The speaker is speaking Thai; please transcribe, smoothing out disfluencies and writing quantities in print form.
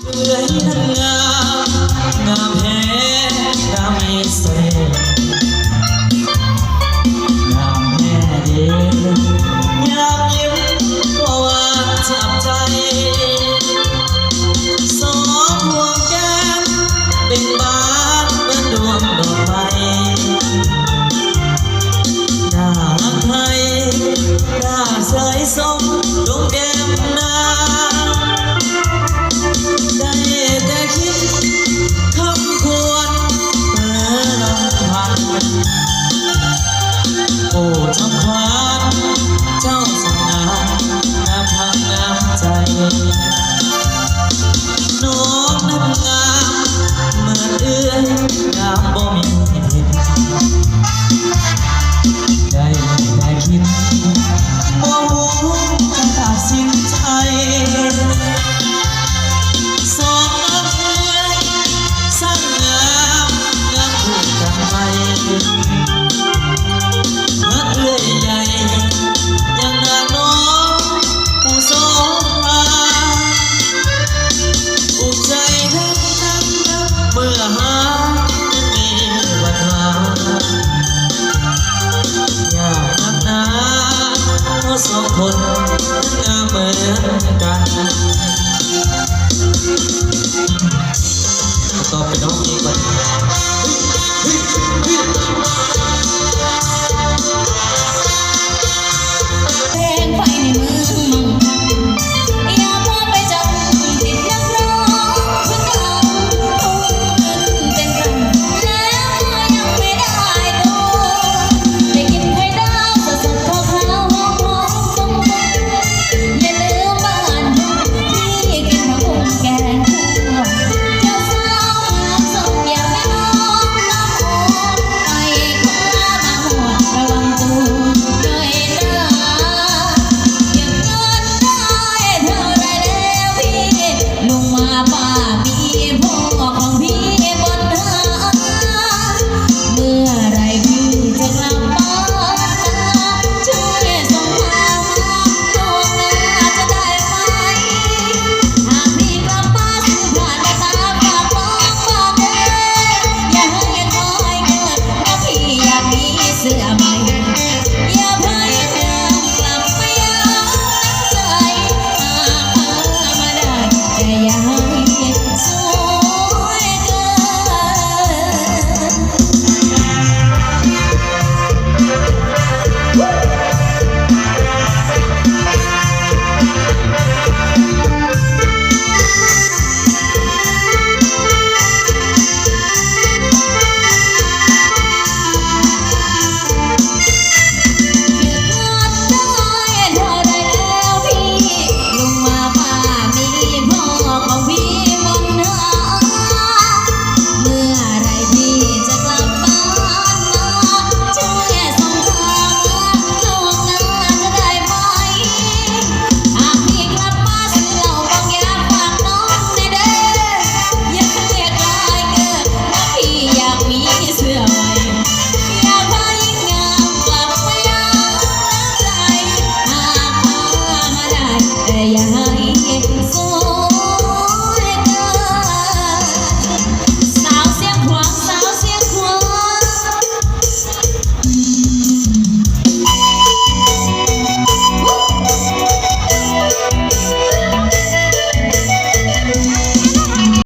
เลื่อยนั้นงามงามแท้งามมีเสน่ห์งามแท้เดียามยิ้มก็หวานจับใจสองดวงแก้มเป็นบานเหมือนดวงดอกไม้หน้าไทยหน้าใสสมดวงแก้มนางได้แต่คิดคำควรเมื่อลำพังโอ้จำขวัญเจ้าสง่างามพังงามใจน้องนั้นงามเหมือนเอื้อยงามบ่มีเหตุได้แต่คิดบ่รู้จะตัดสินใจสองน้ำเอื้อยสร้างงามงามคู่กันไปเมื่อเอื้อยใหญ่ยังนางน้องผู้โสภาภูมิใจทั้งเมื่อหามีวันมาอยากนักหนาเพราะสองคนงามเหมือนกันต่อไปน้องอีกวันเพลงไฟในมือมึงอย่าพลาดไปจับติดนักร้องเพื่อเอาทุ่มเงินเป็นพันแล้วก็ยังไม่ได้ตัวได้กินไข่ดาวสดๆขาวๆหอมๆต้มๆอย่าลืมบ้านที่กินผักบุ้งแกงคั่วเจ้าสาวงามสมอยากให้น้องน้ำหอมไปขอมาหอดระวังตัวหน่อยนะ อยากเงินได้เท่าไรแล้วพี่ลุงมาป่า